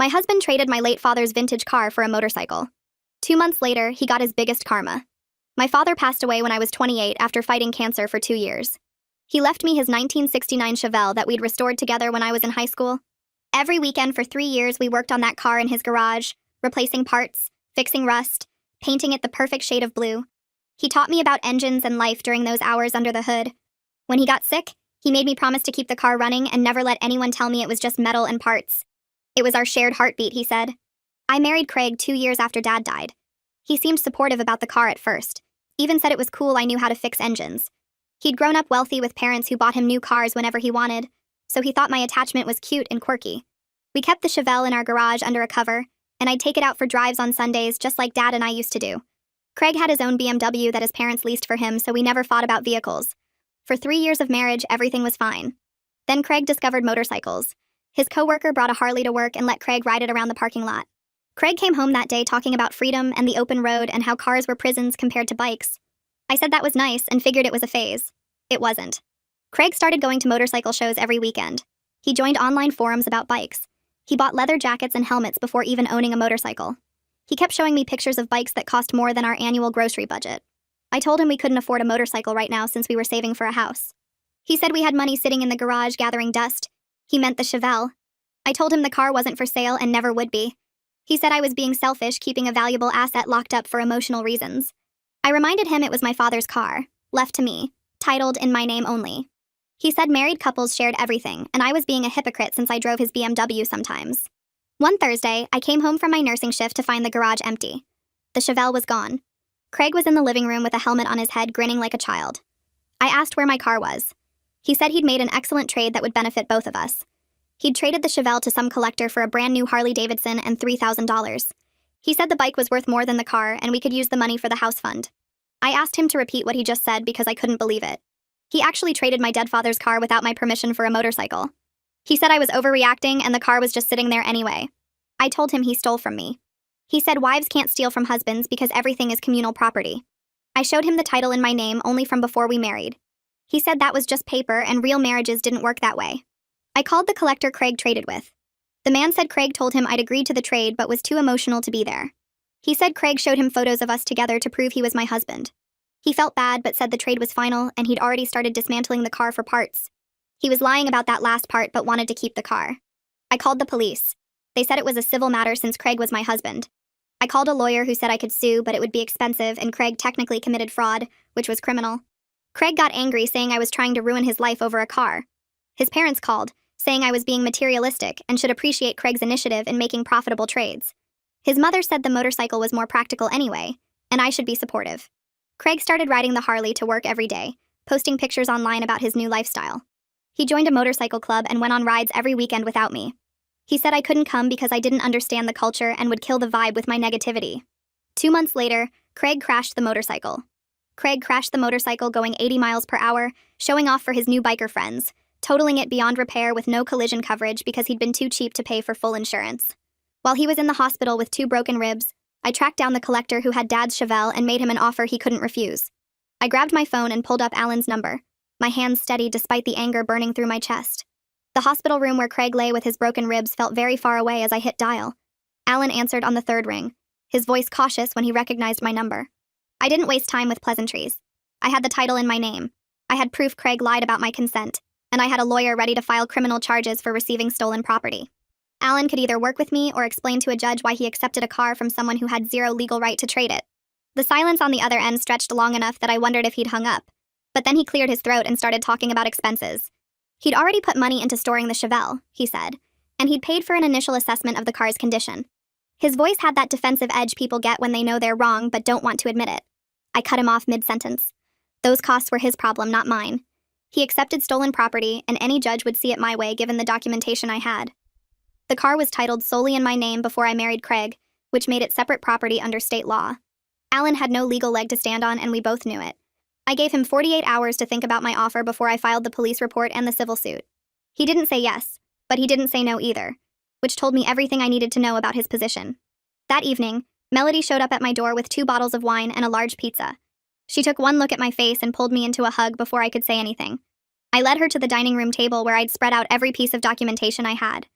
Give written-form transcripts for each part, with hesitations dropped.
My husband traded my late father's vintage car for a motorcycle. 2 months later, he got his biggest karma. My father passed away when I was 28 after fighting cancer for 2 years. He left me his 1969 Chevelle that we'd restored together when I was in high school. Every weekend for 3 years, we worked on that car in his garage, replacing parts, fixing rust, painting it the perfect shade of blue. He taught me about engines and life during those hours under the hood. When he got sick, he made me promise to keep the car running and never let anyone tell me it was just metal and parts. It was our shared heartbeat, he said. I married Craig 2 years after Dad died. He seemed supportive about the car at first, even said it was cool I knew how to fix engines. He'd grown up wealthy with parents who bought him new cars whenever he wanted, so he thought my attachment was cute and quirky. We kept the Chevelle in our garage under a cover, and I'd take it out for drives on Sundays just like Dad and I used to do. Craig had his own BMW that his parents leased for him, so we never fought about vehicles. For 3 years of marriage, everything was fine. Then Craig discovered motorcycles. His coworker brought a Harley to work and let Craig ride it around the parking lot. Craig came home that day talking about freedom and the open road and how cars were prisons compared to bikes. I said that was nice and figured it was a phase. It wasn't. Craig started going to motorcycle shows every weekend. He joined online forums about bikes. He bought leather jackets and helmets before even owning a motorcycle. He kept showing me pictures of bikes that cost more than our annual grocery budget. I told him we couldn't afford a motorcycle right now since we were saving for a house. He said we had money sitting in the garage gathering dust. He meant the Chevelle. I told him the car wasn't for sale and never would be. He said I was being selfish, keeping a valuable asset locked up for emotional reasons. I reminded him it was my father's car, left to me, titled in my name only. He said married couples shared everything, and I was being a hypocrite since I drove his BMW sometimes. One Thursday, I came home from my nursing shift to find the garage empty. The Chevelle was gone. Craig was in the living room with a helmet on his head, grinning like a child. I asked where my car was. He said he'd made an excellent trade that would benefit both of us. He'd traded the Chevelle to some collector for a brand new Harley Davidson and $3,000. He said the bike was worth more than the car and we could use the money for the house fund. I asked him to repeat what he just said because I couldn't believe it. He actually traded my dead father's car without my permission for a motorcycle. He said I was overreacting and the car was just sitting there anyway. I told him he stole from me. He said wives can't steal from husbands because everything is communal property. I showed him the title in my name only from before we married. He said that was just paper and real marriages didn't work that way. I called the collector Craig traded with. The man said Craig told him I'd agreed to the trade but was too emotional to be there. He said Craig showed him photos of us together to prove he was my husband. He felt bad but said the trade was final and he'd already started dismantling the car for parts. He was lying about that last part but wanted to keep the car. I called the police. They said it was a civil matter since Craig was my husband. I called a lawyer who said I could sue, but it would be expensive and Craig technically committed fraud, which was criminal. Craig got angry saying I was trying to ruin his life over a car. His parents called, saying I was being materialistic and should appreciate Craig's initiative in making profitable trades. His mother said the motorcycle was more practical anyway, and I should be supportive. Craig started riding the Harley to work every day, posting pictures online about his new lifestyle. He joined a motorcycle club and went on rides every weekend without me. He said I couldn't come because I didn't understand the culture and would kill the vibe with my negativity. 2 months later, Craig crashed the motorcycle. Craig crashed the motorcycle going 80 miles per hour, showing off for his new biker friends, totaling it beyond repair with no collision coverage because he'd been too cheap to pay for full insurance. While he was in the hospital with 2 broken ribs, I tracked down the collector who had Dad's Chevelle and made him an offer he couldn't refuse. I grabbed my phone and pulled up Alan's number, my hands steady despite the anger burning through my chest. The hospital room where Craig lay with his broken ribs felt very far away as I hit dial. Alan answered on the 3rd ring, his voice cautious when he recognized my number. I didn't waste time with pleasantries. I had the title in my name. I had proof Craig lied about my consent, and I had a lawyer ready to file criminal charges for receiving stolen property. Alan could either work with me or explain to a judge why he accepted a car from someone who had zero legal right to trade it. The silence on the other end stretched long enough that I wondered if he'd hung up. But then he cleared his throat and started talking about expenses. He'd already put money into storing the Chevelle, he said, and he'd paid for an initial assessment of the car's condition. His voice had that defensive edge people get when they know they're wrong but don't want to admit it. I cut him off mid-sentence. Those costs were his problem, not mine. He accepted stolen property, and any judge would see it my way given the documentation I had. The car was titled solely in my name before I married Craig, which made it separate property under state law. Alan had no legal leg to stand on, and we both knew it. I gave him 48 hours to think about my offer before I filed the police report and the civil suit. He didn't say yes, but he didn't say no either, which told me everything I needed to know about his position. That evening, Melody showed up at my door with 2 bottles of wine and a large pizza. She took one look at my face and pulled me into a hug before I could say anything. I led her to the dining room table where I'd spread out every piece of documentation I had.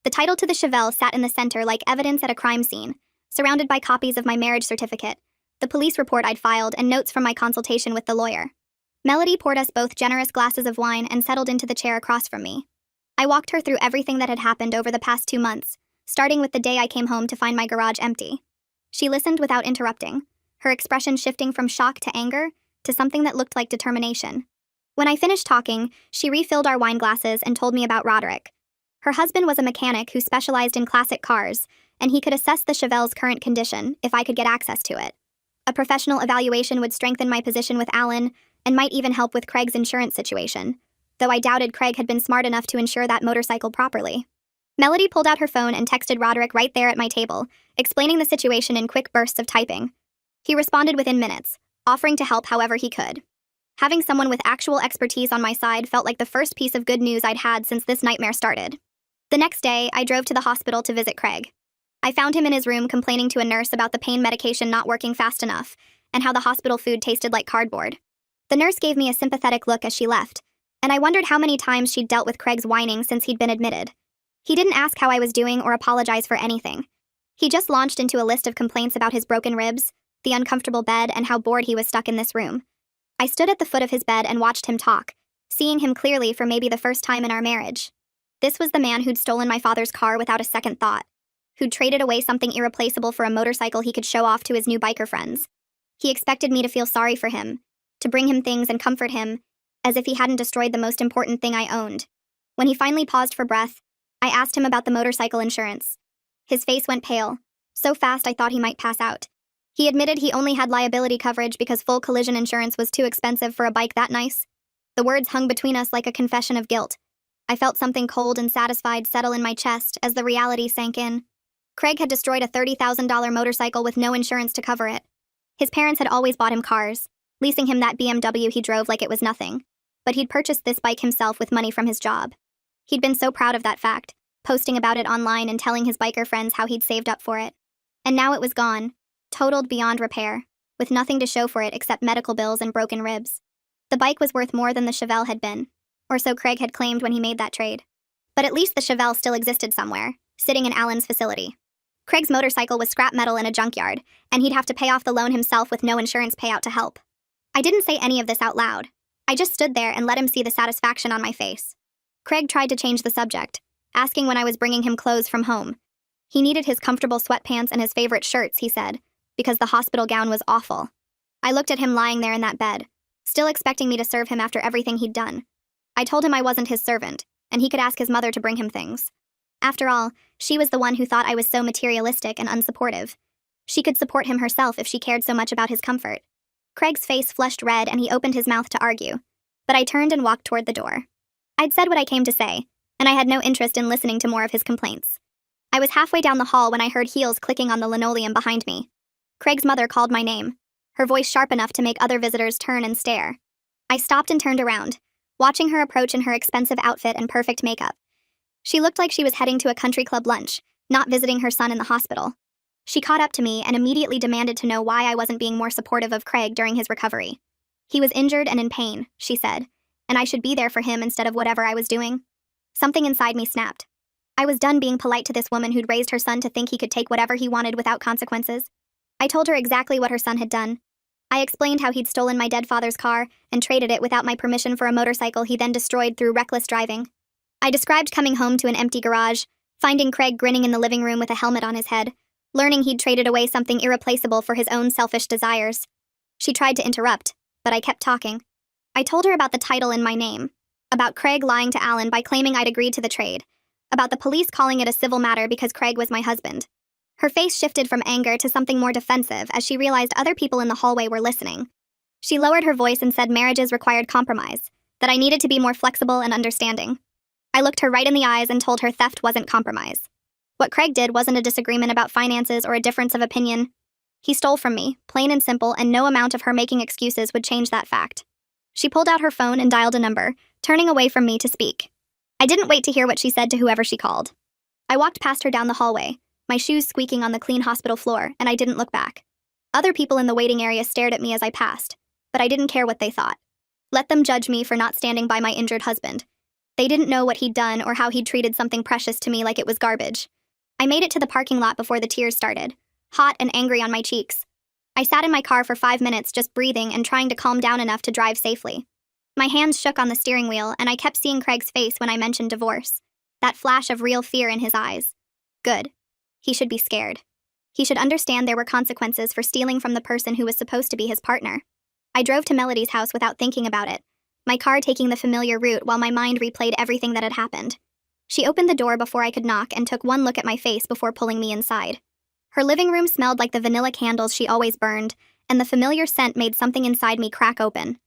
The title to the Chevelle sat in the center like evidence at a crime scene, surrounded by copies of my marriage certificate, the police report I'd filed, and notes from my consultation with the lawyer. Melody poured us both generous glasses of wine and settled into the chair across from me. I walked her through everything that had happened over the past 2 months, starting with the day I came home to find my garage empty. She listened without interrupting, her expression shifting from shock to anger to something that looked like determination. When I finished talking, she refilled our wine glasses and told me about Roderick. Her husband was a mechanic who specialized in classic cars, and he could assess the Chevelle's current condition if I could get access to it. A professional evaluation would strengthen my position with Alan and might even help with Craig's insurance situation, though I doubted Craig had been smart enough to insure that motorcycle properly. Melody pulled out her phone and texted Roderick right there at my table, explaining the situation in quick bursts of typing. He responded within minutes, offering to help however he could. Having someone with actual expertise on my side felt like the first piece of good news I'd had since this nightmare started. The next day, I drove to the hospital to visit Craig. I found him in his room complaining to a nurse about the pain medication not working fast enough, and how the hospital food tasted like cardboard. The nurse gave me a sympathetic look as she left, and I wondered how many times she'd dealt with Craig's whining since he'd been admitted. He didn't ask how I was doing or apologize for anything. He just launched into a list of complaints about his broken ribs, the uncomfortable bed, and how bored he was stuck in this room. I stood at the foot of his bed and watched him talk, seeing him clearly for maybe the first time in our marriage. This was the man who'd stolen my father's car without a second thought, who'd traded away something irreplaceable for a motorcycle he could show off to his new biker friends. He expected me to feel sorry for him, to bring him things and comfort him, as if he hadn't destroyed the most important thing I owned. When he finally paused for breath, I asked him about the motorcycle insurance. His face went pale, so fast I thought he might pass out. He admitted he only had liability coverage because full collision insurance was too expensive for a bike that nice. The words hung between us like a confession of guilt. I felt something cold and satisfied settle in my chest as the reality sank in. Craig had destroyed a $30,000 motorcycle with no insurance to cover it. His parents had always bought him cars, leasing him that BMW he drove like it was nothing. But he'd purchased this bike himself with money from his job. He'd been so proud of that fact, posting about it online and telling his biker friends how he'd saved up for it. And now it was gone, totaled beyond repair, with nothing to show for it except medical bills and broken ribs. The bike was worth more than the Chevelle had been, or so Craig had claimed when he made that trade. But at least the Chevelle still existed somewhere, sitting in Alan's facility. Craig's motorcycle was scrap metal in a junkyard, and he'd have to pay off the loan himself with no insurance payout to help. I didn't say any of this out loud. I just stood there and let him see the satisfaction on my face. Craig tried to change the subject, asking when I was bringing him clothes from home. He needed his comfortable sweatpants and his favorite shirts, he said, because the hospital gown was awful. I looked at him lying there in that bed, still expecting me to serve him after everything he'd done. I told him I wasn't his servant, and he could ask his mother to bring him things. After all, she was the one who thought I was so materialistic and unsupportive. She could support him herself if she cared so much about his comfort. Craig's face flushed red and he opened his mouth to argue, but I turned and walked toward the door. I'd said what I came to say, and I had no interest in listening to more of his complaints. I was halfway down the hall when I heard heels clicking on the linoleum behind me. Craig's mother called my name, her voice sharp enough to make other visitors turn and stare. I stopped and turned around, watching her approach in her expensive outfit and perfect makeup. She looked like she was heading to a country club lunch, not visiting her son in the hospital. She caught up to me and immediately demanded to know why I wasn't being more supportive of Craig during his recovery. He was injured and in pain, she said, and I should be there for him instead of whatever I was doing. Something inside me snapped. I was done being polite to this woman who'd raised her son to think he could take whatever he wanted without consequences. I told her exactly what her son had done. I explained how he'd stolen my dead father's car and traded it without my permission for a motorcycle he then destroyed through reckless driving. I described coming home to an empty garage, finding Craig grinning in the living room with a helmet on his head, learning he'd traded away something irreplaceable for his own selfish desires. She tried to interrupt, but I kept talking. I told her about the title in my name, about Craig lying to Alan by claiming I'd agreed to the trade, about the police calling it a civil matter because Craig was my husband. Her face shifted from anger to something more defensive as she realized other people in the hallway were listening. She lowered her voice and said marriages required compromise, that I needed to be more flexible and understanding. I looked her right in the eyes and told her theft wasn't compromise. What Craig did wasn't a disagreement about finances or a difference of opinion. He stole from me, plain and simple, and no amount of her making excuses would change that fact. She pulled out her phone and dialed a number, turning away from me to speak. I didn't wait to hear what she said to whoever she called. I walked past her down the hallway, my shoes squeaking on the clean hospital floor, and I didn't look back. Other people in the waiting area stared at me as I passed, but I didn't care what they thought. Let them judge me for not standing by my injured husband. They didn't know what he'd done or how he'd treated something precious to me like it was garbage. I made it to the parking lot before the tears started, hot and angry on my cheeks. I sat in my car for 5 minutes just breathing and trying to calm down enough to drive safely. My hands shook on the steering wheel, and I kept seeing Craig's face when I mentioned divorce. That flash of real fear in his eyes. Good. He should be scared. He should understand there were consequences for stealing from the person who was supposed to be his partner. I drove to Melody's house without thinking about it, my car taking the familiar route while my mind replayed everything that had happened. She opened the door before I could knock and took one look at my face before pulling me inside. Her living room smelled like the vanilla candles she always burned, and the familiar scent made something inside me crack open.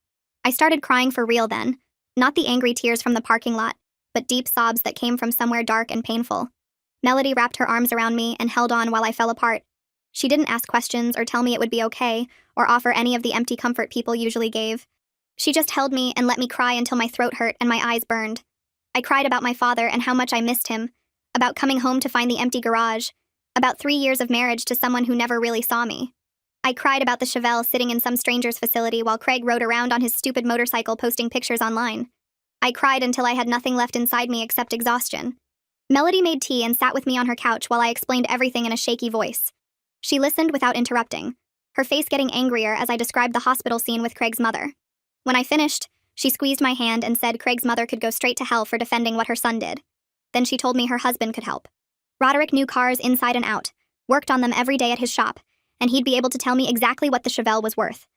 I started crying for real then, not the angry tears from the parking lot, but deep sobs that came from somewhere dark and painful. Melody wrapped her arms around me and held on while I fell apart. She didn't ask questions or tell me it would be okay, or offer any of the empty comfort people usually gave. She just held me and let me cry until my throat hurt and my eyes burned. I cried about my father and how much I missed him, about coming home to find the empty garage, about 3 years of marriage to someone who never really saw me. I cried about the Chevelle sitting in some stranger's facility while Craig rode around on his stupid motorcycle posting pictures online. I cried until I had nothing left inside me except exhaustion. Melody made tea and sat with me on her couch while I explained everything in a shaky voice. She listened without interrupting, her face getting angrier as I described the hospital scene with Craig's mother. When I finished, she squeezed my hand and said Craig's mother could go straight to hell for defending what her son did. Then she told me her husband could help. Roderick knew cars inside and out, worked on them every day at his shop, and he'd be able to tell me exactly what the Chevelle was worth.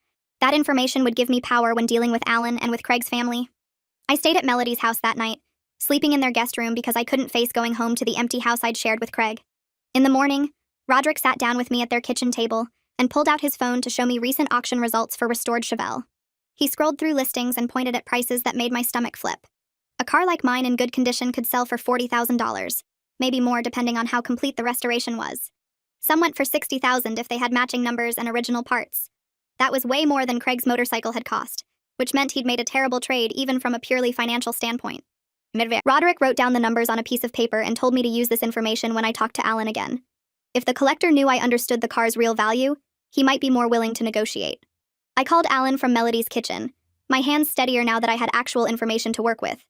That information would give me power when dealing with Alan and with Craig's family. I stayed at Melody's house that night, sleeping in their guest room because I couldn't face going home to the empty house I'd shared with Craig. In the morning, Roderick sat down with me at their kitchen table and pulled out his phone to show me recent auction results for restored Chevelle. He scrolled through listings and pointed at prices that made my stomach flip. A car like mine in good condition could sell for $40,000, maybe more depending on how complete the restoration was. Some went for $60,000 if they had matching numbers and original parts. That was way more than Craig's motorcycle had cost, which meant he'd made a terrible trade even from a purely financial standpoint. Roderick wrote down the numbers on a piece of paper and told me to use this information when I talked to Alan again. If the collector knew I understood the car's real value, he might be more willing to negotiate. I called Alan from Melody's kitchen, my hands steadier now that I had actual information to work with.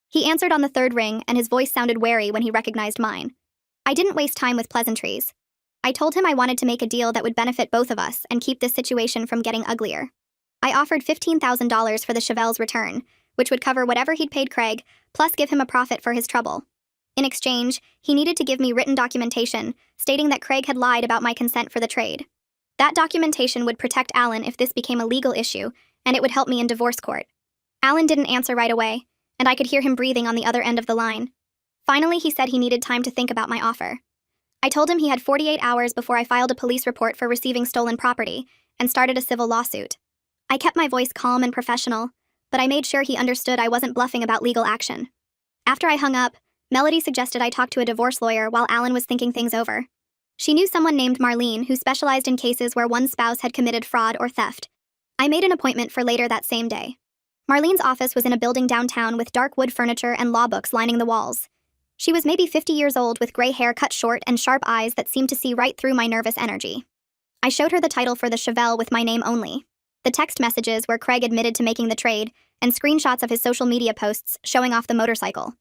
He answered on the third ring, and his voice sounded wary when he recognized mine. I didn't waste time with pleasantries. I told him I wanted to make a deal that would benefit both of us and keep this situation from getting uglier. I offered $15,000 for the Chevelle's return, which would cover whatever he'd paid Craig, plus give him a profit for his trouble. In exchange, he needed to give me written documentation stating that Craig had lied about my consent for the trade. That documentation would protect Alan if this became a legal issue, and it would help me in divorce court. Alan didn't answer right away, and I could hear him breathing on the other end of the line. Finally, he said he needed time to think about my offer. I told him he had 48 hours before I filed a police report for receiving stolen property and started a civil lawsuit. I kept my voice calm and professional, but I made sure he understood I wasn't bluffing about legal action. After I hung up, Melody suggested I talk to a divorce lawyer while Alan was thinking things over. She knew someone named Marlene who specialized in cases where one spouse had committed fraud or theft. I made an appointment for later that same day. Marlene's office was in a building downtown with dark wood furniture and law books lining the walls. She was maybe 50 years old with gray hair cut short and sharp eyes that seemed to see right through my nervous energy. I showed her the title for the Chevelle with my name only, the text messages where Craig admitted to making the trade, and screenshots of his social media posts showing off the motorcycle.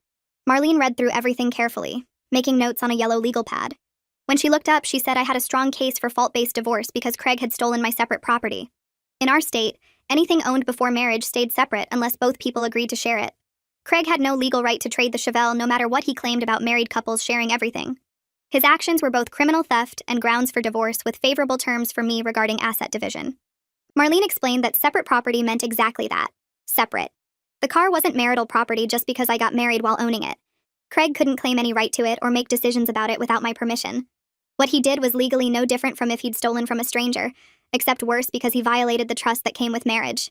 Marlene read through everything carefully, making notes on a yellow legal pad. When she looked up, she said I had a strong case for fault-based divorce because Craig had stolen my separate property. In our state, anything owned before marriage stayed separate unless both people agreed to share it. Craig had no legal right to trade the Chevelle no matter what he claimed about married couples sharing everything. His actions were both criminal theft and grounds for divorce with favorable terms for me regarding asset division. Marlene explained that separate property meant exactly that, separate. The car wasn't marital property just because I got married while owning it. Craig couldn't claim any right to it or make decisions about it without my permission. What he did was legally no different from if he'd stolen from a stranger, except worse because he violated the trust that came with marriage.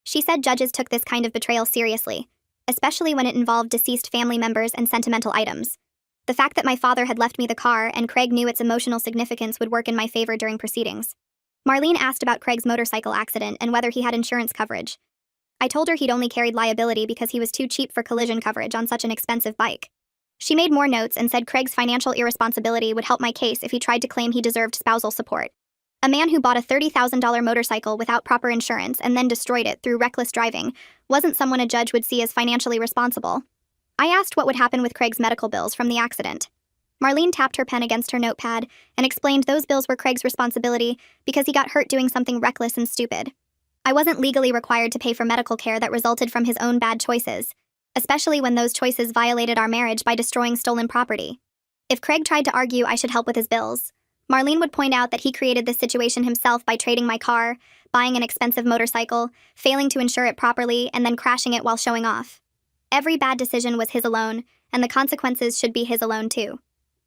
She said judges took this kind of betrayal seriously, especially when it involved deceased family members and sentimental items. The fact that my father had left me the car and Craig knew its emotional significance would work in my favor during proceedings. Marlene asked about Craig's motorcycle accident and whether he had insurance coverage. I told her he'd only carried liability because he was too cheap for collision coverage on such an expensive bike. She made more notes and said Craig's financial irresponsibility would help my case if he tried to claim he deserved spousal support. A man who bought a $30,000 motorcycle without proper insurance and then destroyed it through reckless driving wasn't someone a judge would see as financially responsible. I asked what would happen with Craig's medical bills from the accident. Marlene tapped her pen against her notepad and explained those bills were Craig's responsibility because he got hurt doing something reckless and stupid. I wasn't legally required to pay for medical care that resulted from his own bad choices, especially when those choices violated our marriage by destroying stolen property. If Craig tried to argue I should help with his bills, Marlene would point out that he created this situation himself by trading my car, buying an expensive motorcycle, failing to insure it properly, and then crashing it while showing off. Every bad decision was his alone, and the consequences should be his alone too.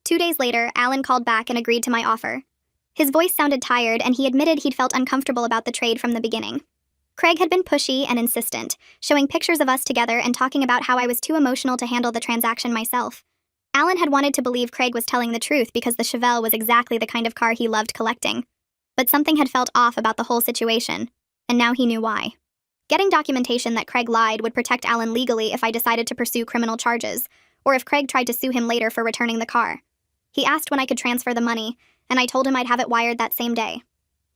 2 days later, Alan called back and agreed to my offer. His voice sounded tired, and he admitted he'd felt uncomfortable about the trade from the beginning. Craig had been pushy and insistent, showing pictures of us together and talking about how I was too emotional to handle the transaction myself. Alan had wanted to believe Craig was telling the truth because the Chevelle was exactly the kind of car he loved collecting. But something had felt off about the whole situation, and now he knew why. Getting documentation that Craig lied would protect Alan legally if I decided to pursue criminal charges, or if Craig tried to sue him later for returning the car. He asked when I could transfer the money, and I told him I'd have it wired that same day.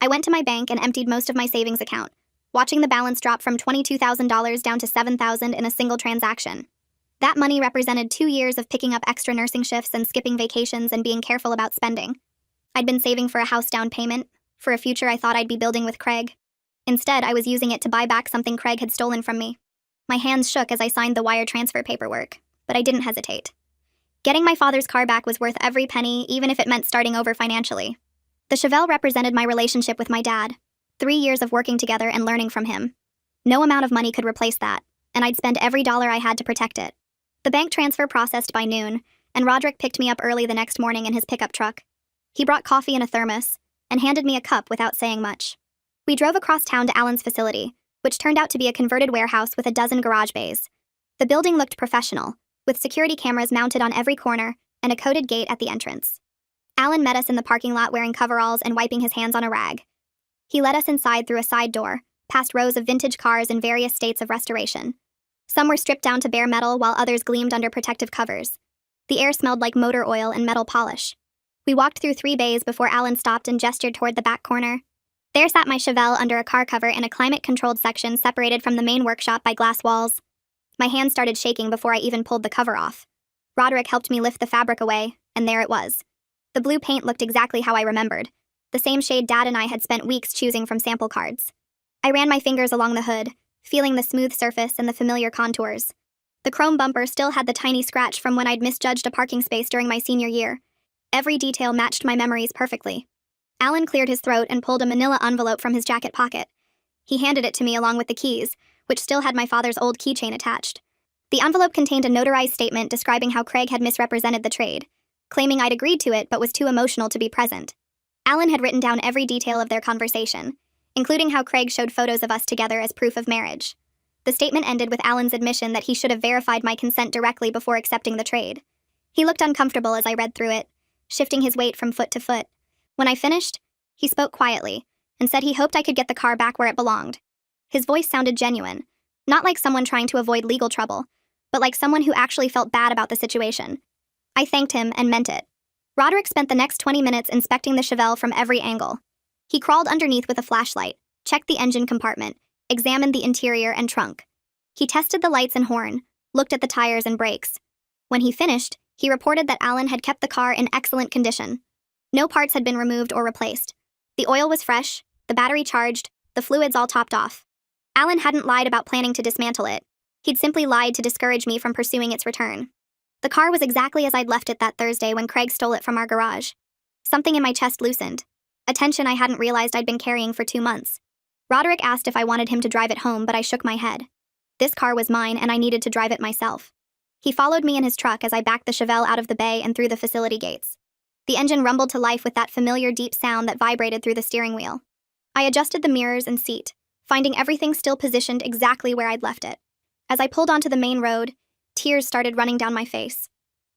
I went to my bank and emptied most of my savings account, watching the balance drop from $22,000 down to $7,000 in a single transaction. That money represented 2 years of picking up extra nursing shifts and skipping vacations and being careful about spending. I'd been saving for a house down payment, for a future I thought I'd be building with Craig. Instead, I was using it to buy back something Craig had stolen from me. My hands shook as I signed the wire transfer paperwork, but I didn't hesitate. Getting my father's car back was worth every penny, even if it meant starting over financially. The Chevelle represented my relationship with my dad, 3 years of working together and learning from him. No amount of money could replace that, and I'd spend every dollar I had to protect it. The bank transfer processed by noon, and Roderick picked me up early the next morning in his pickup truck. He brought coffee in a thermos, and handed me a cup without saying much. We drove across town to Alan's facility, which turned out to be a converted warehouse with a dozen garage bays. The building looked professional, with security cameras mounted on every corner and a coded gate at the entrance. Alan met us in the parking lot wearing coveralls and wiping his hands on a rag. He led us inside through a side door, past rows of vintage cars in various states of restoration. Some were stripped down to bare metal while others gleamed under protective covers. The air smelled like motor oil and metal polish. We walked through 3 bays before Alan stopped and gestured toward the back corner. There sat my Chevelle under a car cover in a climate-controlled section separated from the main workshop by glass walls. My hands started shaking before I even pulled the cover off. Roderick helped me lift the fabric away, and there it was. The blue paint looked exactly how I remembered, the same shade Dad and I had spent weeks choosing from sample cards. I ran my fingers along the hood, feeling the smooth surface and the familiar contours. The chrome bumper still had the tiny scratch from when I'd misjudged a parking space during my senior year. Every detail matched my memories perfectly. Alan cleared his throat and pulled a manila envelope from his jacket pocket. He handed it to me along with the keys, which still had my father's old keychain attached. The envelope contained a notarized statement describing how Craig had misrepresented the trade, claiming I'd agreed to it but was too emotional to be present. Alan had written down every detail of their conversation, including how Craig showed photos of us together as proof of marriage. The statement ended with Alan's admission that he should have verified my consent directly before accepting the trade. He looked uncomfortable as I read through it, shifting his weight from foot to foot. When I finished, he spoke quietly and said he hoped I could get the car back where it belonged. His voice sounded genuine, not like someone trying to avoid legal trouble, but like someone who actually felt bad about the situation. I thanked him and meant it. Roderick spent the next 20 minutes inspecting the Chevelle from every angle. He crawled underneath with a flashlight, checked the engine compartment, examined the interior and trunk. He tested the lights and horn, looked at the tires and brakes. When he finished, he reported that Alan had kept the car in excellent condition. No parts had been removed or replaced. The oil was fresh, the battery charged, the fluids all topped off. Alan hadn't lied about planning to dismantle it. He'd simply lied to discourage me from pursuing its return. The car was exactly as I'd left it that Thursday when Craig stole it from our garage. Something in my chest loosened, a tension I hadn't realized I'd been carrying for 2 months. Roderick asked if I wanted him to drive it home, but I shook my head. This car was mine, and I needed to drive it myself. He followed me in his truck as I backed the Chevelle out of the bay and through the facility gates. The engine rumbled to life with that familiar deep sound that vibrated through the steering wheel. I adjusted the mirrors and seat, finding everything still positioned exactly where I'd left it. As I pulled onto the main road, tears started running down my face.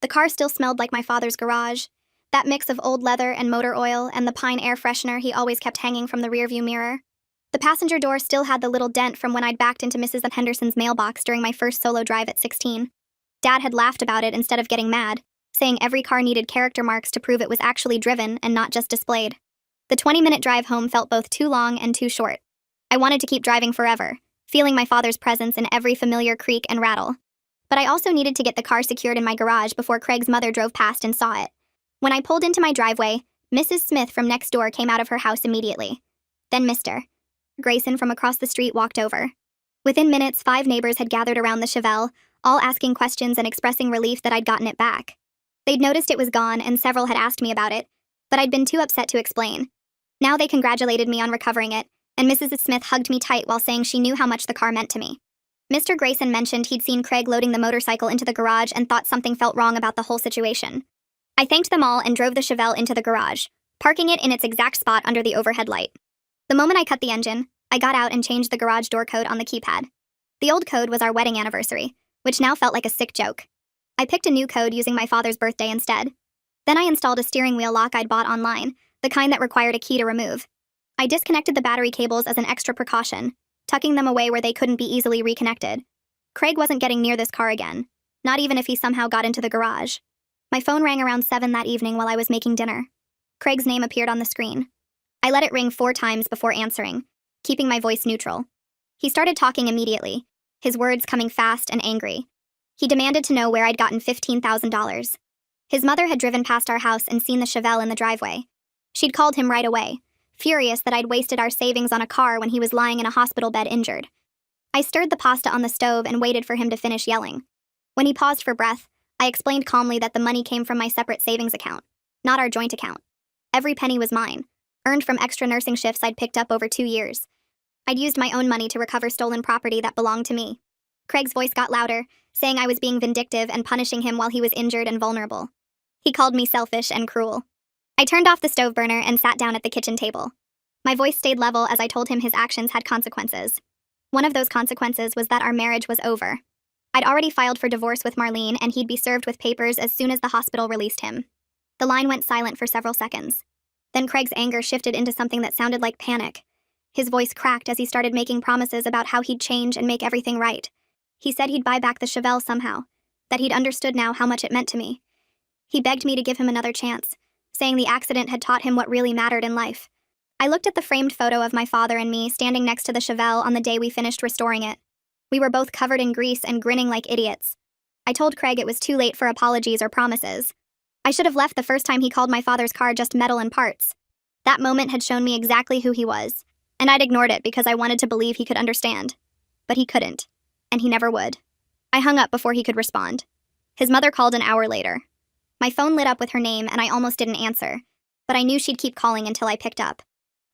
The car still smelled like my father's garage, that mix of old leather and motor oil and the pine air freshener he always kept hanging from the rearview mirror. The passenger door still had the little dent from when I'd backed into Mrs. Henderson's mailbox during my first solo drive at 16. Dad had laughed about it instead of getting mad, saying every car needed character marks to prove it was actually driven and not just displayed. The 20-minute drive home felt both too long and too short. I wanted to keep driving forever, feeling my father's presence in every familiar creak and rattle. But I also needed to get the car secured in my garage before Craig's mother drove past and saw it. When I pulled into my driveway, Mrs. Smith from next door came out of her house immediately. Then Mr. Grayson from across the street walked over. Within minutes, 5 neighbors had gathered around the Chevelle, all asking questions and expressing relief that I'd gotten it back. They'd noticed it was gone, and several had asked me about it, but I'd been too upset to explain. Now they congratulated me on recovering it, and Mrs. Smith hugged me tight while saying she knew how much the car meant to me. Mr. Grayson mentioned he'd seen Craig loading the motorcycle into the garage and thought something felt wrong about the whole situation. I thanked them all and drove the Chevelle into the garage, parking it in its exact spot under the overhead light. The moment I cut the engine, I got out and changed the garage door code on the keypad. The old code was our wedding anniversary, which now felt like a sick joke. I picked a new code using my father's birthday instead. Then I installed a steering wheel lock I'd bought online, the kind that required a key to remove. I disconnected the battery cables as an extra precaution, tucking them away where they couldn't be easily reconnected. Craig wasn't getting near this car again, not even if he somehow got into the garage. My phone rang around 7 that evening while I was making dinner. Craig's name appeared on the screen. I let it ring 4 times before answering, keeping my voice neutral. He started talking immediately, his words coming fast and angry. He demanded to know where I'd gotten $15,000. His mother had driven past our house and seen the Chevelle in the driveway. She'd called him right away, furious that I'd wasted our savings on a car when he was lying in a hospital bed injured. I stirred the pasta on the stove and waited for him to finish yelling. When he paused for breath, I explained calmly that the money came from my separate savings account, not our joint account. Every penny was mine, earned from extra nursing shifts I'd picked up over 2 years. I'd used my own money to recover stolen property that belonged to me. Craig's voice got louder, saying I was being vindictive and punishing him while he was injured and vulnerable. He called me selfish and cruel. I turned off the stove burner and sat down at the kitchen table. My voice stayed level as I told him his actions had consequences. One of those consequences was that our marriage was over. I'd already filed for divorce with Marlene, and he'd be served with papers as soon as the hospital released him. The line went silent for several seconds. Then Craig's anger shifted into something that sounded like panic. His voice cracked as he started making promises about how he'd change and make everything right. He said he'd buy back the Chevelle somehow, that he'd understood now how much it meant to me. He begged me to give him another chance, saying the accident had taught him what really mattered in life. I looked at the framed photo of my father and me standing next to the Chevelle on the day we finished restoring it. We were both covered in grease and grinning like idiots. I told Craig it was too late for apologies or promises. I should have left the first time he called my father's car just metal and parts. That moment had shown me exactly who he was, and I'd ignored it because I wanted to believe he could understand. But he couldn't, and he never would. I hung up before he could respond. His mother called an hour later. My phone lit up with her name and I almost didn't answer, but I knew she'd keep calling until I picked up.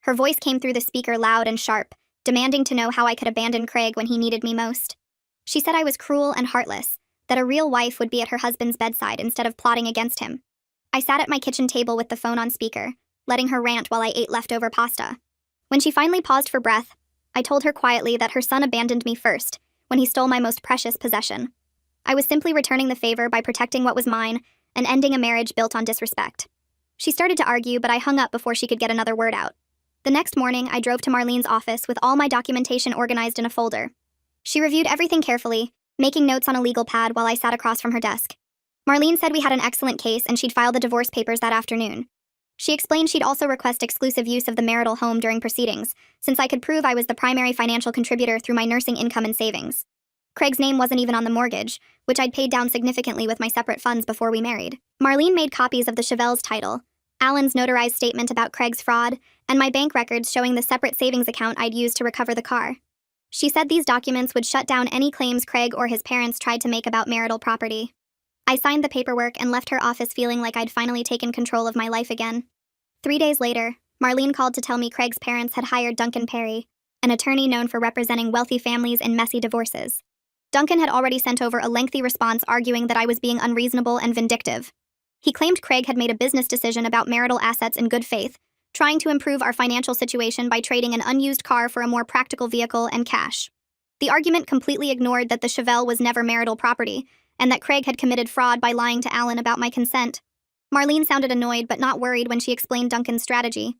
Her voice came through the speaker loud and sharp, demanding to know how I could abandon Craig when he needed me most. She said I was cruel and heartless, that a real wife would be at her husband's bedside instead of plotting against him. I sat at my kitchen table with the phone on speaker, letting her rant while I ate leftover pasta. When she finally paused for breath, I told her quietly that her son abandoned me first, when he stole my most precious possession. I was simply returning the favor by protecting what was mine and ending a marriage built on disrespect. She started to argue, but I hung up before she could get another word out. The next morning, I drove to Marlene's office with all my documentation organized in a folder. She reviewed everything carefully, making notes on a legal pad while I sat across from her desk. Marlene said we had an excellent case and she'd file the divorce papers that afternoon. She explained she'd also request exclusive use of the marital home during proceedings, since I could prove I was the primary financial contributor through my nursing income and savings. Craig's name wasn't even on the mortgage, which I'd paid down significantly with my separate funds before we married. Marlene made copies of the Chevelle's title, Alan's notarized statement about Craig's fraud, and my bank records showing the separate savings account I'd used to recover the car. She said these documents would shut down any claims Craig or his parents tried to make about marital property. I signed the paperwork and left her office feeling like I'd finally taken control of my life again. 3 days later, Marlene called to tell me Craig's parents had hired Duncan Perry, an attorney known for representing wealthy families in messy divorces. Duncan had already sent over a lengthy response arguing that I was being unreasonable and vindictive. He claimed Craig had made a business decision about marital assets in good faith, trying to improve our financial situation by trading an unused car for a more practical vehicle and cash. The argument completely ignored that the Chevelle was never marital property, and that Craig had committed fraud by lying to Alan about my consent. Marlene sounded annoyed but not worried when she explained Duncan's strategy.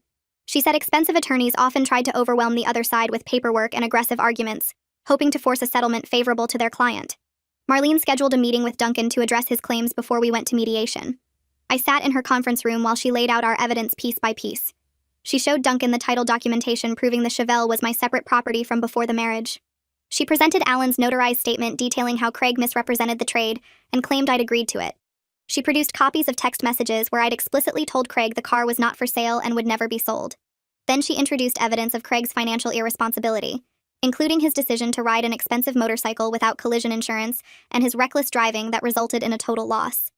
She said expensive attorneys often tried to overwhelm the other side with paperwork and aggressive arguments, hoping to force a settlement favorable to their client. Marlene scheduled a meeting with Duncan to address his claims before we went to mediation. I sat in her conference room while she laid out our evidence piece by piece. She showed Duncan the title documentation proving the Chevelle was my separate property from before the marriage. She presented Alan's notarized statement detailing how Craig misrepresented the trade and claimed I'd agreed to it. She produced copies of text messages where I'd explicitly told Craig the car was not for sale and would never be sold. Then she introduced evidence of Craig's financial irresponsibility, including his decision to ride an expensive motorcycle without collision insurance and his reckless driving that resulted in a total loss.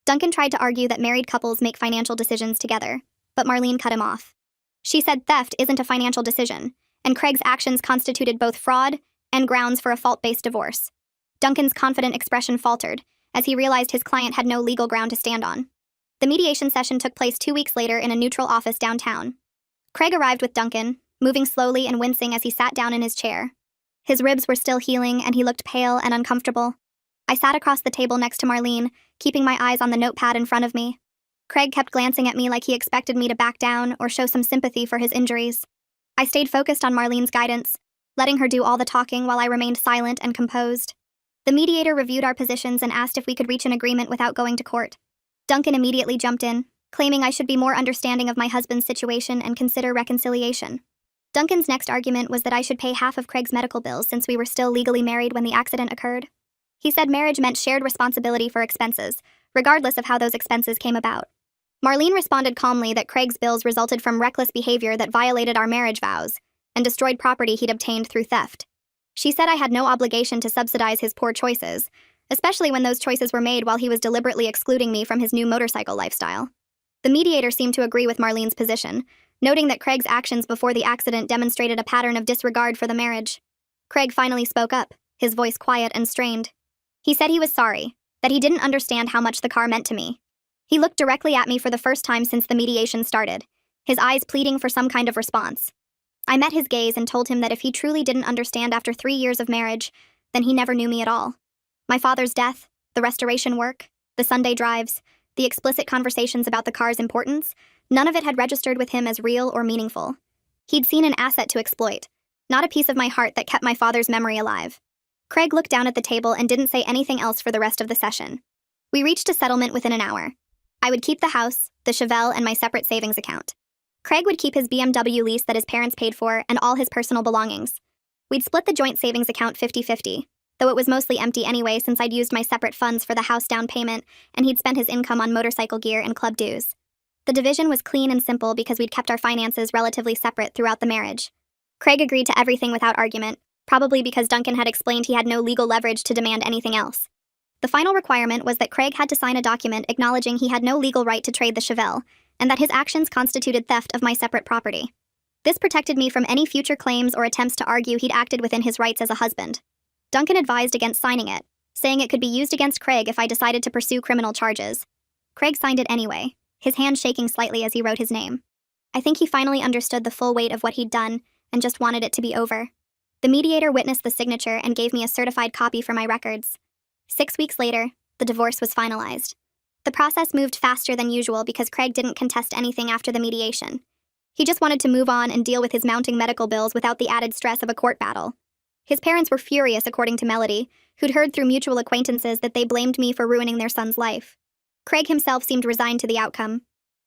Duncan tried to argue that married couples make financial decisions together, but Marlene cut him off. She said theft isn't a financial decision, and Craig's actions constituted both fraud and grounds for a fault-based divorce. Duncan's confident expression faltered, as he realized his client had no legal ground to stand on. The mediation session took place 2 weeks later in a neutral office downtown. Craig arrived with Duncan, moving slowly and wincing as he sat down in his chair. His ribs were still healing, and he looked pale and uncomfortable. I sat across the table next to Marlene, keeping my eyes on the notepad in front of me. Craig kept glancing at me like he expected me to back down or show some sympathy for his injuries. I stayed focused on Marlene's guidance, letting her do all the talking while I remained silent and composed. The mediator reviewed our positions and asked if we could reach an agreement without going to court. Duncan immediately jumped in, claiming I should be more understanding of my husband's situation and consider reconciliation. Duncan's next argument was that I should pay half of Craig's medical bills since we were still legally married when the accident occurred. He said marriage meant shared responsibility for expenses, regardless of how those expenses came about. Marlene responded calmly that Craig's bills resulted from reckless behavior that violated our marriage vows and destroyed property he'd obtained through theft. She said I had no obligation to subsidize his poor choices, especially when those choices were made while he was deliberately excluding me from his new motorcycle lifestyle. The mediator seemed to agree with Marlene's position, noting that Craig's actions before the accident demonstrated a pattern of disregard for the marriage. Craig finally spoke up, his voice quiet and strained. He said he was sorry, that he didn't understand how much the car meant to me. He looked directly at me for the first time since the mediation started, his eyes pleading for some kind of response. I met his gaze and told him that if he truly didn't understand after 3 years of marriage, then he never knew me at all. My father's death, the restoration work, the Sunday drives, the explicit conversations about the car's importance, none of it had registered with him as real or meaningful. He'd seen an asset to exploit, not a piece of my heart that kept my father's memory alive. Craig looked down at the table and didn't say anything else for the rest of the session. We reached a settlement within an hour. I would keep the house, the Chevelle, and my separate savings account. Craig would keep his BMW lease that his parents paid for and all his personal belongings. We'd split the joint savings account 50-50, though it was mostly empty anyway since I'd used my separate funds for the house down payment and he'd spent his income on motorcycle gear and club dues. The division was clean and simple because we'd kept our finances relatively separate throughout the marriage. Craig agreed to everything without argument, probably because Duncan had explained he had no legal leverage to demand anything else. The final requirement was that Craig had to sign a document acknowledging he had no legal right to trade the Chevelle, and that his actions constituted theft of my separate property. This protected me from any future claims or attempts to argue he'd acted within his rights as a husband. Duncan advised against signing it, saying it could be used against Craig if I decided to pursue criminal charges. Craig signed it anyway, his hand shaking slightly as he wrote his name. I think he finally understood the full weight of what he'd done and just wanted it to be over. The mediator witnessed the signature and gave me a certified copy for my records. 6 weeks later, the divorce was finalized. The process moved faster than usual because Craig didn't contest anything after the mediation. He just wanted to move on and deal with his mounting medical bills without the added stress of a court battle. His parents were furious, according to Melody, who'd heard through mutual acquaintances that they blamed me for ruining their son's life. Craig himself seemed resigned to the outcome.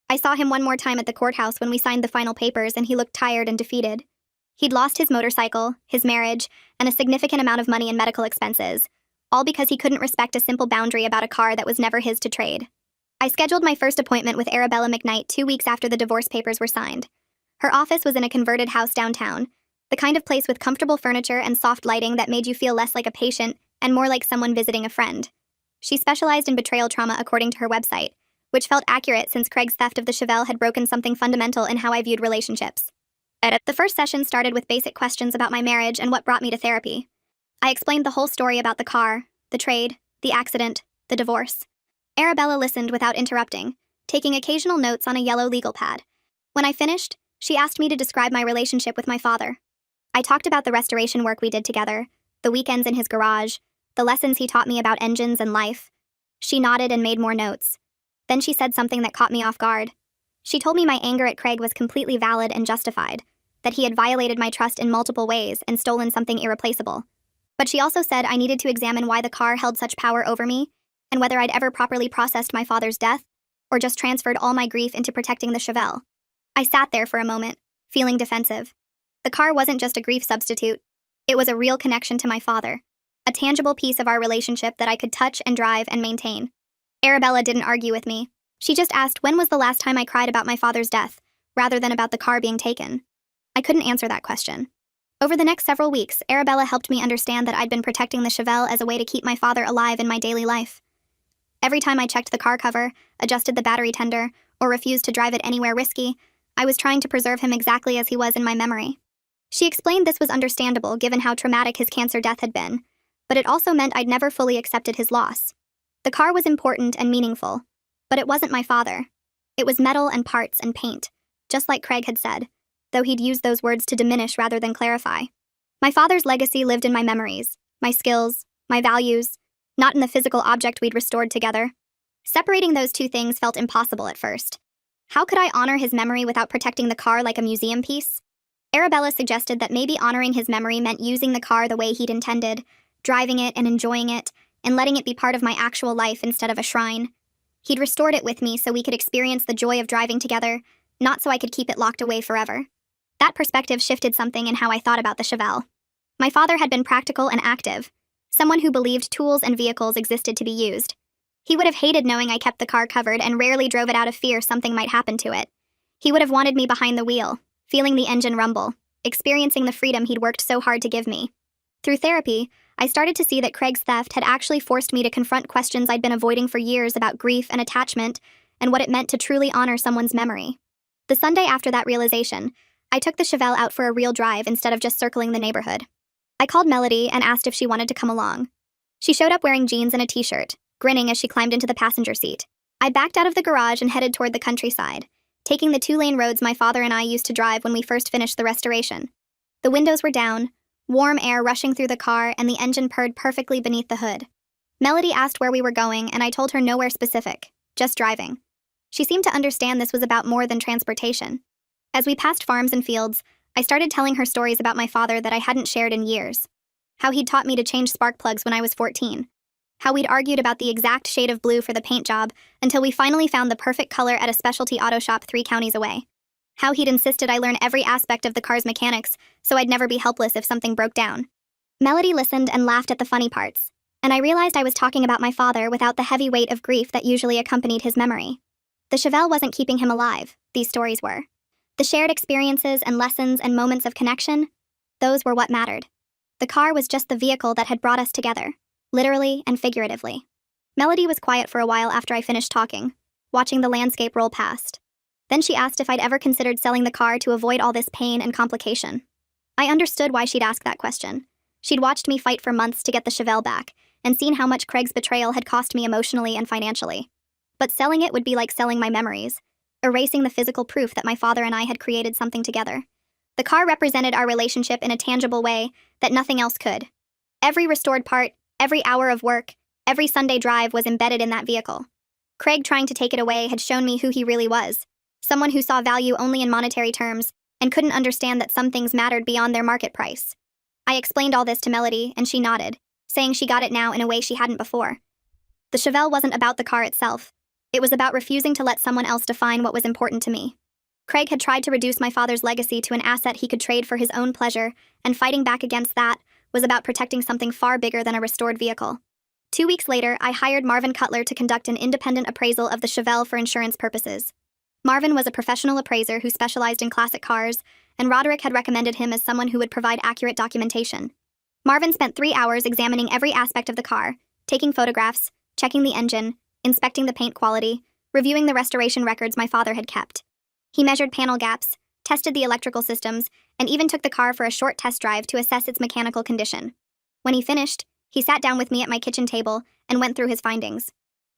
I saw him one more time at the courthouse when we signed the final papers, and he looked tired and defeated. He'd lost his motorcycle, his marriage, and a significant amount of money in medical expenses, all because he couldn't respect a simple boundary about a car that was never his to trade. I scheduled my first appointment with Arabella McKnight 2 weeks after the divorce papers were signed. Her office was in a converted house downtown, the kind of place with comfortable furniture and soft lighting that made you feel less like a patient and more like someone visiting a friend. She specialized in betrayal trauma according to her website, which felt accurate since Craig's theft of the Chevelle had broken something fundamental in how I viewed relationships. The first session started with basic questions about my marriage and what brought me to therapy. I explained the whole story about the car, the trade, the accident, the divorce. Arabella listened without interrupting, taking occasional notes on a yellow legal pad. When I finished, she asked me to describe my relationship with my father. I talked about the restoration work we did together, the weekends in his garage, the lessons he taught me about engines and life. She nodded and made more notes. Then she said something that caught me off guard. She told me my anger at Craig was completely valid and justified, that he had violated my trust in multiple ways and stolen something irreplaceable. But she also said I needed to examine why the car held such power over me, and whether I'd ever properly processed my father's death, or just transferred all my grief into protecting the Chevelle. I sat there for a moment, feeling defensive. The car wasn't just a grief substitute. It was a real connection to my father, a tangible piece of our relationship that I could touch and drive and maintain. Arabella didn't argue with me. She just asked when was the last time I cried about my father's death, rather than about the car being taken. I couldn't answer that question. Over the next several weeks, Arabella helped me understand that I'd been protecting the Chevelle as a way to keep my father alive in my daily life. Every time I checked the car cover, adjusted the battery tender, or refused to drive it anywhere risky, I was trying to preserve him exactly as he was in my memory. She explained this was understandable given how traumatic his cancer death had been, but it also meant I'd never fully accepted his loss. The car was important and meaningful, but it wasn't my father. It was metal and parts and paint, just like Craig had said, though he'd used those words to diminish rather than clarify. My father's legacy lived in my memories, my skills, my values, not in the physical object we'd restored together. Separating those two things felt impossible at first. How could I honor his memory without protecting the car like a museum piece? Arabella suggested that maybe honoring his memory meant using the car the way he'd intended, driving it and enjoying it, and letting it be part of my actual life instead of a shrine. He'd restored it with me so we could experience the joy of driving together, not so I could keep it locked away forever. That perspective shifted something in how I thought about the Chevelle. My father had been practical and active, someone who believed tools and vehicles existed to be used. He would have hated knowing I kept the car covered and rarely drove it out of fear something might happen to it. He would have wanted me behind the wheel, feeling the engine rumble, experiencing the freedom he'd worked so hard to give me. Through therapy, I started to see that Craig's theft had actually forced me to confront questions I'd been avoiding for years about grief and attachment and what it meant to truly honor someone's memory. The Sunday after that realization, I took the Chevelle out for a real drive instead of just circling the neighborhood. I called Melody and asked if she wanted to come along. She showed up wearing jeans and a t-shirt, grinning as she climbed into the passenger seat. I backed out of the garage and headed toward the countryside, taking the two-lane roads my father and I used to drive when we first finished the restoration. The windows were down, warm air rushing through the car, and the engine purred perfectly beneath the hood. Melody asked where we were going, and I told her nowhere specific, just driving. She seemed to understand this was about more than transportation. As we passed farms and fields, I started telling her stories about my father that I hadn't shared in years. How he'd taught me to change spark plugs when I was 14. How we'd argued about the exact shade of blue for the paint job until we finally found the perfect color at a specialty auto shop 3 counties away. How he'd insisted I learn every aspect of the car's mechanics so I'd never be helpless if something broke down. Melody listened and laughed at the funny parts, and I realized I was talking about my father without the heavy weight of grief that usually accompanied his memory. The Chevelle wasn't keeping him alive, these stories were. The shared experiences and lessons and moments of connection, those were what mattered. The car was just the vehicle that had brought us together, literally and figuratively. Melody was quiet for a while after I finished talking, watching the landscape roll past. Then she asked if I'd ever considered selling the car to avoid all this pain and complication. I understood why she'd ask that question. She'd watched me fight for months to get the Chevelle back, and seen how much Craig's betrayal had cost me emotionally and financially. But selling it would be like selling my memories, erasing the physical proof that my father and I had created something together. The car represented our relationship in a tangible way that nothing else could. Every restored part, every hour of work, every Sunday drive was embedded in that vehicle. Craig trying to take it away had shown me who he really was, someone who saw value only in monetary terms and couldn't understand that some things mattered beyond their market price. I explained all this to Melody, and she nodded, saying she got it now in a way she hadn't before. The Chevelle wasn't about the car itself. It was about refusing to let someone else define what was important to me. Craig had tried to reduce my father's legacy to an asset he could trade for his own pleasure, and fighting back against that was about protecting something far bigger than a restored vehicle. 2 weeks later, I hired Marvin Cutler to conduct an independent appraisal of the Chevelle for insurance purposes. Marvin was a professional appraiser who specialized in classic cars, and Roderick had recommended him as someone who would provide accurate documentation. Marvin spent 3 hours examining every aspect of the car, taking photographs, checking the engine, inspecting the paint quality, reviewing the restoration records my father had kept. He measured panel gaps, tested the electrical systems, and even took the car for a short test drive to assess its mechanical condition. When he finished, he sat down with me at my kitchen table and went through his findings.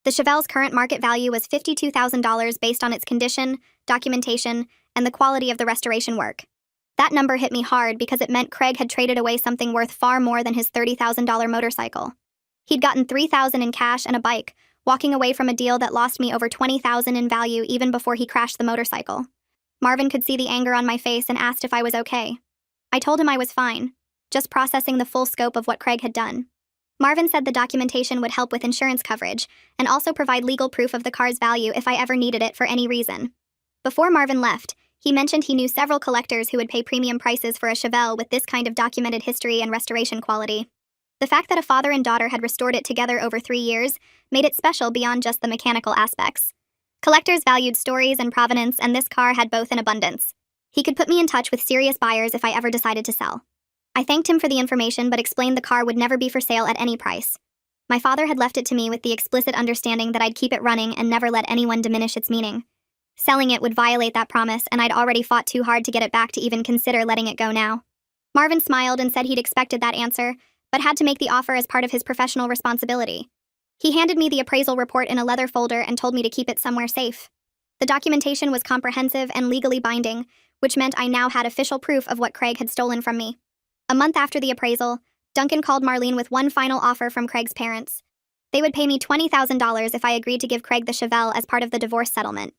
The Chevelle's current market value was $52,000 based on its condition, documentation, and the quality of the restoration work. That number hit me hard because it meant Craig had traded away something worth far more than his $30,000 motorcycle. He'd gotten $3,000 in cash and a bike, walking away from a deal that lost me over $20,000 in value even before he crashed the motorcycle. Marvin could see the anger on my face and asked if I was okay. I told him I was fine, just processing the full scope of what Craig had done. Marvin said the documentation would help with insurance coverage and also provide legal proof of the car's value if I ever needed it for any reason. Before Marvin left, He mentioned he knew several collectors who would pay premium prices for a Chevelle with this kind of documented history and restoration quality. The fact that a father and daughter had restored it together over 3 years made it special beyond just the mechanical aspects. Collectors valued stories and provenance, and this car had both in abundance. He could put me in touch with serious buyers if I ever decided to sell. I thanked him for the information but explained the car would never be for sale at any price. My father had left it to me with the explicit understanding that I'd keep it running and never let anyone diminish its meaning. Selling it would violate that promise, and I'd already fought too hard to get it back to even consider letting it go now. Marvin smiled and said he'd expected that answer, but had to make the offer as part of his professional responsibility. He handed me the appraisal report in a leather folder and told me to keep it somewhere safe. The documentation was comprehensive and legally binding, which meant I now had official proof of what Craig had stolen from me. A month after the appraisal, Duncan called Marlene with one final offer from Craig's parents. They would pay me $20,000 if I agreed to give Craig the Chevelle as part of the divorce settlement.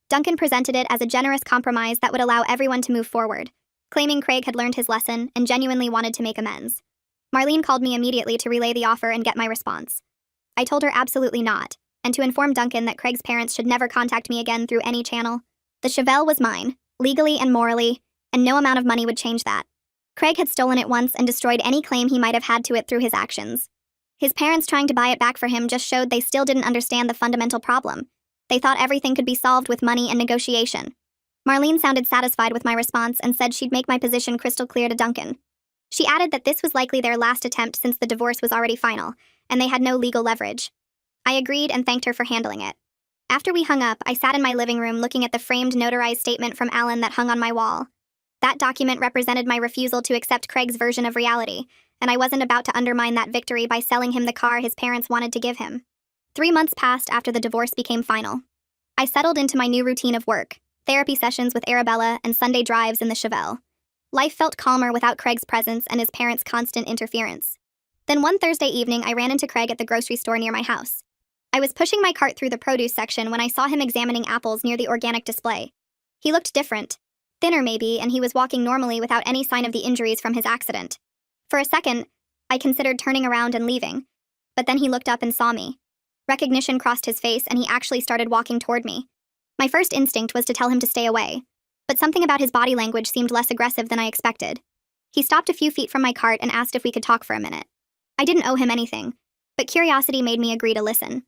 Duncan presented it as a generous compromise that would allow everyone to move forward, claiming Craig had learned his lesson and genuinely wanted to make amends. Marlene called me immediately to relay the offer and get my response. I told her absolutely not, and to inform Duncan that Craig's parents should never contact me again through any channel. The Chevelle was mine, legally and morally, and no amount of money would change that. Craig had stolen it once and destroyed any claim he might have had to it through his actions. His parents trying to buy it back for him just showed they still didn't understand the fundamental problem. They thought everything could be solved with money and negotiation. Marlene sounded satisfied with my response and said she'd make my position crystal clear to Duncan. She added that this was likely their last attempt since the divorce was already final, and they had no legal leverage. I agreed and thanked her for handling it. After we hung up, I sat in my living room looking at the framed notarized statement from Alan that hung on my wall. That document represented my refusal to accept Craig's version of reality, and I wasn't about to undermine that victory by selling him the car his parents wanted to give him. 3 months passed after the divorce became final. I settled into my new routine of work, therapy sessions with Arabella, and Sunday drives in the Chevelle. Life felt calmer without Craig's presence and his parents' constant interference. Then one Thursday evening, I ran into Craig at the grocery store near my house. I was pushing my cart through the produce section when I saw him examining apples near the organic display. He looked different, thinner maybe, and he was walking normally without any sign of the injuries from his accident. For a second, I considered turning around and leaving, but then he looked up and saw me. Recognition crossed his face, and he actually started walking toward me. My first instinct was to tell him to stay away, but something about his body language seemed less aggressive than I expected. He stopped a few feet from my cart and asked if we could talk for a minute. I didn't owe him anything, but curiosity made me agree to listen.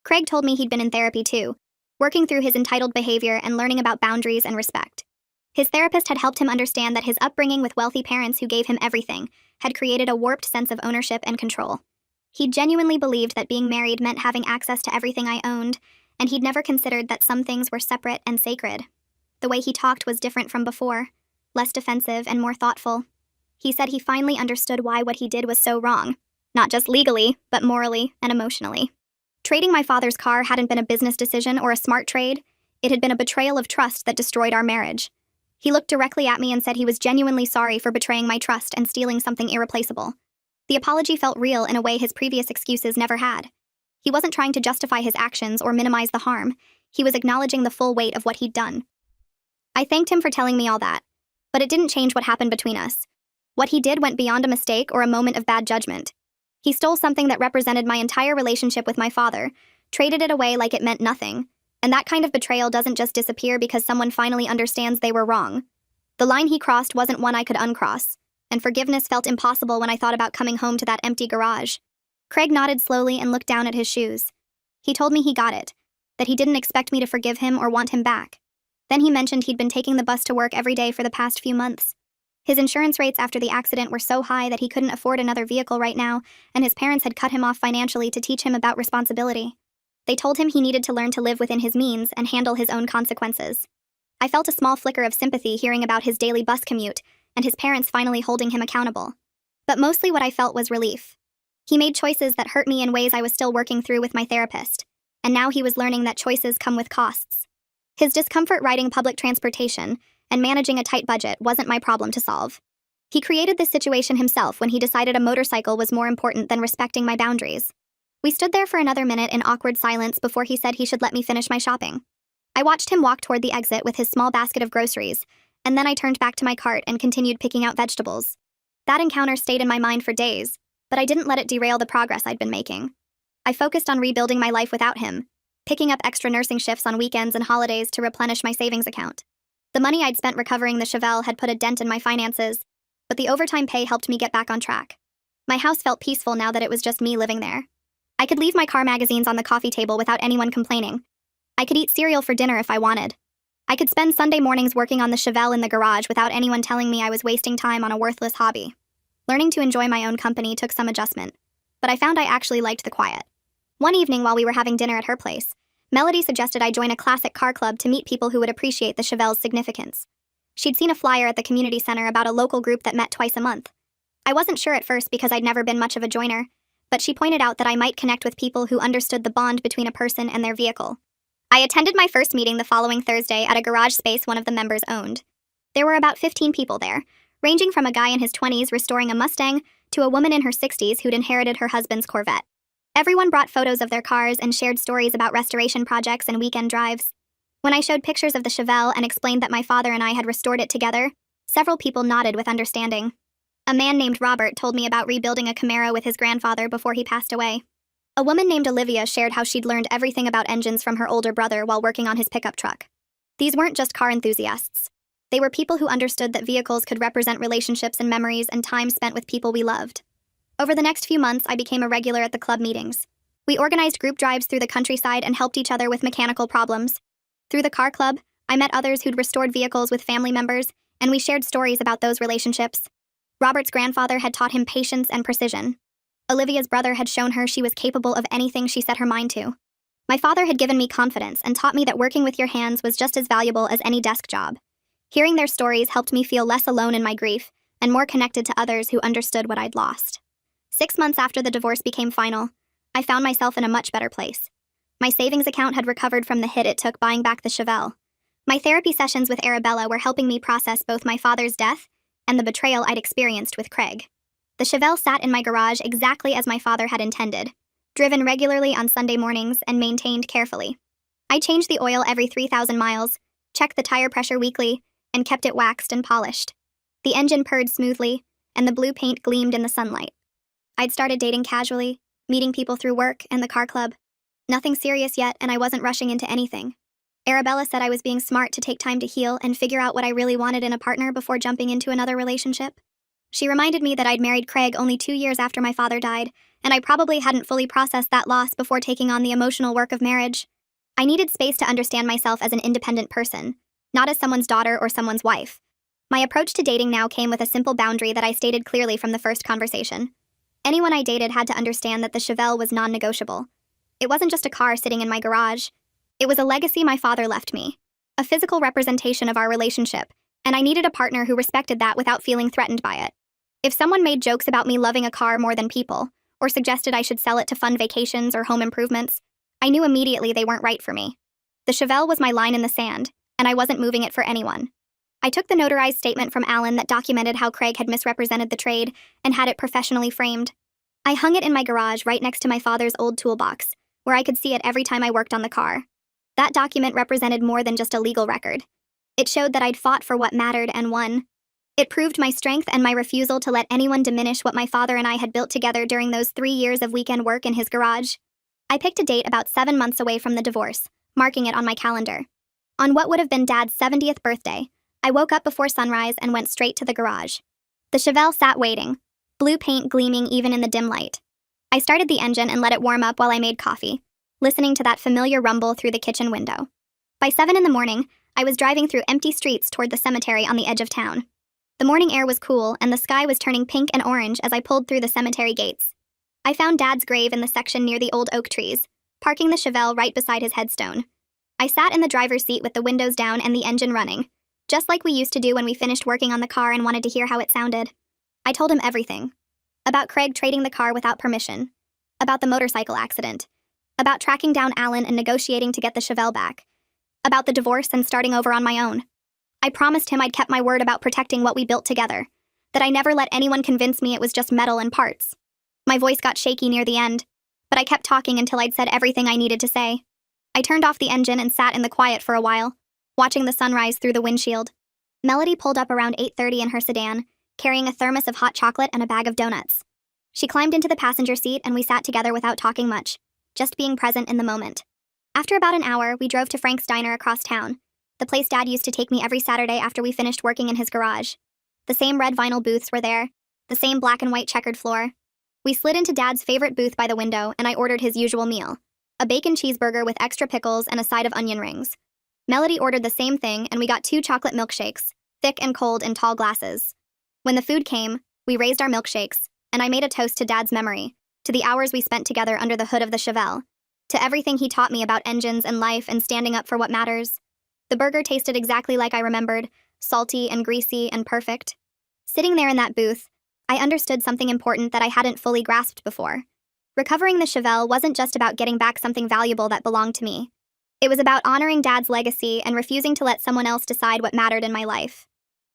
Craig told me he'd been in therapy too, working through his entitled behavior and learning about boundaries and respect. His therapist had helped him understand that his upbringing with wealthy parents who gave him everything had created a warped sense of ownership and control. He genuinely believed that being married meant having access to everything I owned, and he'd never considered that some things were separate and sacred. The way he talked was different from before, less defensive and more thoughtful. He said he finally understood why what he did was so wrong, not just legally, but morally and emotionally. Trading my father's car hadn't been a business decision or a smart trade. It had been a betrayal of trust that destroyed our marriage. He looked directly at me and said he was genuinely sorry for betraying my trust and stealing something irreplaceable. The apology felt real in a way his previous excuses never had. He wasn't trying to justify his actions or minimize the harm. He was acknowledging the full weight of what he'd done. I thanked him for telling me all that, but it didn't change what happened between us. What he did went beyond a mistake or a moment of bad judgment. He stole something that represented my entire relationship with my father, traded it away like it meant nothing, and that kind of betrayal doesn't just disappear because someone finally understands they were wrong. The line he crossed wasn't one I could uncross, and forgiveness felt impossible when I thought about coming home to that empty garage. Craig nodded slowly and looked down at his shoes. He told me he got it, that he didn't expect me to forgive him or want him back. Then he mentioned he'd been taking the bus to work every day for the past few months. His insurance rates after the accident were so high that he couldn't afford another vehicle right now, and his parents had cut him off financially to teach him about responsibility. They told him he needed to learn to live within his means and handle his own consequences. I felt a small flicker of sympathy hearing about his daily bus commute and his parents finally holding him accountable. But mostly what I felt was relief. He made choices that hurt me in ways I was still working through with my therapist, and now he was learning that choices come with costs. His discomfort riding public transportation and managing a tight budget wasn't my problem to solve. He created this situation himself when he decided a motorcycle was more important than respecting my boundaries. We stood there for another minute in awkward silence before he said he should let me finish my shopping. I watched him walk toward the exit with his small basket of groceries, and then I turned back to my cart and continued picking out vegetables. That encounter stayed in my mind for days, but I didn't let it derail the progress I'd been making. I focused on rebuilding my life without him, picking up extra nursing shifts on weekends and holidays to replenish my savings account. The money I'd spent recovering the Chevelle had put a dent in my finances, but the overtime pay helped me get back on track. My house felt peaceful now that it was just me living there. I could leave my car magazines on the coffee table without anyone complaining. I could eat cereal for dinner if I wanted. I could spend Sunday mornings working on the Chevelle in the garage without anyone telling me I was wasting time on a worthless hobby. Learning to enjoy my own company took some adjustment, but I found I actually liked the quiet. One evening while we were having dinner at her place, Melody suggested I join a classic car club to meet people who would appreciate the Chevelle's significance. She'd seen a flyer at the community center about a local group that met twice a month. I wasn't sure at first because I'd never been much of a joiner, but she pointed out that I might connect with people who understood the bond between a person and their vehicle. I attended my first meeting the following Thursday at a garage space one of the members owned. There were about 15 people there, ranging from a guy in his 20s restoring a Mustang to a woman in her 60s who'd inherited her husband's Corvette. Everyone brought photos of their cars and shared stories about restoration projects and weekend drives. When I showed pictures of the Chevelle and explained that my father and I had restored it together, several people nodded with understanding. A man named Robert told me about rebuilding a Camaro with his grandfather before he passed away. A woman named Olivia shared how she'd learned everything about engines from her older brother while working on his pickup truck. These weren't just car enthusiasts. They were people who understood that vehicles could represent relationships and memories and time spent with people we loved. Over the next few months, I became a regular at the club meetings. We organized group drives through the countryside and helped each other with mechanical problems. Through the car club, I met others who'd restored vehicles with family members, and we shared stories about those relationships. Robert's grandfather had taught him patience and precision. Olivia's brother had shown her she was capable of anything she set her mind to. My father had given me confidence and taught me that working with your hands was just as valuable as any desk job. Hearing their stories helped me feel less alone in my grief and more connected to others who understood what I'd lost. 6 months after the divorce became final, I found myself in a much better place. My savings account had recovered from the hit it took buying back the Chevelle. My therapy sessions with Arabella were helping me process both my father's death and the betrayal I'd experienced with Craig. The Chevelle sat in my garage exactly as my father had intended, driven regularly on Sunday mornings and maintained carefully. I changed the oil every 3,000 miles, checked the tire pressure weekly, and kept it waxed and polished. The engine purred smoothly, and the blue paint gleamed in the sunlight. I'd started dating casually, meeting people through work and the car club. Nothing serious yet, and I wasn't rushing into anything. Arabella said I was being smart to take time to heal and figure out what I really wanted in a partner before jumping into another relationship. She reminded me that I'd married Craig only 2 years after my father died, and I probably hadn't fully processed that loss before taking on the emotional work of marriage. I needed space to understand myself as an independent person, not as someone's daughter or someone's wife. My approach to dating now came with a simple boundary that I stated clearly from the first conversation. Anyone I dated had to understand that the Chevelle was non-negotiable. It wasn't just a car sitting in my garage. It was a legacy my father left me, a physical representation of our relationship, and I needed a partner who respected that without feeling threatened by it. If someone made jokes about me loving a car more than people, or suggested I should sell it to fund vacations or home improvements, I knew immediately they weren't right for me. The Chevelle was my line in the sand, and I wasn't moving it for anyone. I took the notarized statement from Alan that documented how Craig had misrepresented the trade and had it professionally framed. I hung it in my garage right next to my father's old toolbox, where I could see it every time I worked on the car. That document represented more than just a legal record. It showed that I'd fought for what mattered and won. It proved my strength and my refusal to let anyone diminish what my father and I had built together during those 3 years of weekend work in his garage. I picked a date about 7 months away from the divorce, marking it on my calendar. On what would have been Dad's 70th birthday, I woke up before sunrise and went straight to the garage. The Chevelle sat waiting, blue paint gleaming even in the dim light. I started the engine and let it warm up while I made coffee, listening to that familiar rumble through the kitchen window. By 7 in the morning, I was driving through empty streets toward the cemetery on the edge of town. The morning air was cool, and the sky was turning pink and orange as I pulled through the cemetery gates. I found Dad's grave in the section near the old oak trees, parking the Chevelle right beside his headstone. I sat in the driver's seat with the windows down and the engine running, just like we used to do when we finished working on the car and wanted to hear how it sounded. I told him everything. About Craig trading the car without permission. About the motorcycle accident. About tracking down Alan and negotiating to get the Chevelle back. About the divorce and starting over on my own. I promised him I'd kept my word about protecting what we built together, that I never let anyone convince me it was just metal and parts. My voice got shaky near the end, but I kept talking until I'd said everything I needed to say. I turned off the engine and sat in the quiet for a while, watching the sunrise through the windshield. Melody pulled up around 8:30 in her sedan, carrying a thermos of hot chocolate and a bag of donuts. She climbed into the passenger seat and we sat together without talking much, just being present in the moment. After about an hour, we drove to Frank's Diner across town. The place Dad used to take me every Saturday after we finished working in his garage. The same red vinyl booths were there, the same black and white checkered floor. We slid into Dad's favorite booth by the window, and I ordered his usual meal, a bacon cheeseburger with extra pickles and a side of onion rings. Melody ordered the same thing, and we got 2 chocolate milkshakes, thick and cold in tall glasses. When the food came, we raised our milkshakes, and I made a toast to Dad's memory, to the hours we spent together under the hood of the Chevelle, to everything he taught me about engines and life and standing up for what matters. The burger tasted exactly like I remembered, salty and greasy and perfect. Sitting there in that booth, I understood something important that I hadn't fully grasped before. Recovering the Chevelle wasn't just about getting back something valuable that belonged to me. It was about honoring Dad's legacy and refusing to let someone else decide what mattered in my life.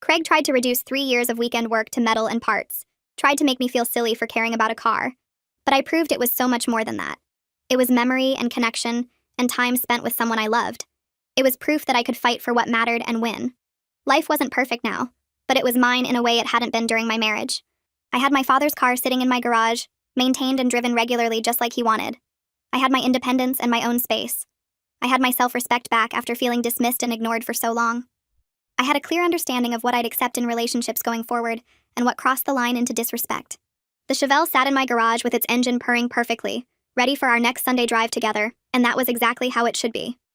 Craig tried to reduce 3 years of weekend work to metal and parts, tried to make me feel silly for caring about a car. But I proved it was so much more than that. It was memory and connection and time spent with someone I loved. It was proof that I could fight for what mattered and win. Life wasn't perfect now, but it was mine in a way it hadn't been during my marriage. I had my father's car sitting in my garage, maintained and driven regularly just like he wanted. I had my independence and my own space. I had my self-respect back after feeling dismissed and ignored for so long. I had a clear understanding of what I'd accept in relationships going forward and what crossed the line into disrespect. The Chevelle sat in my garage with its engine purring perfectly, ready for our next Sunday drive together, and that was exactly how it should be.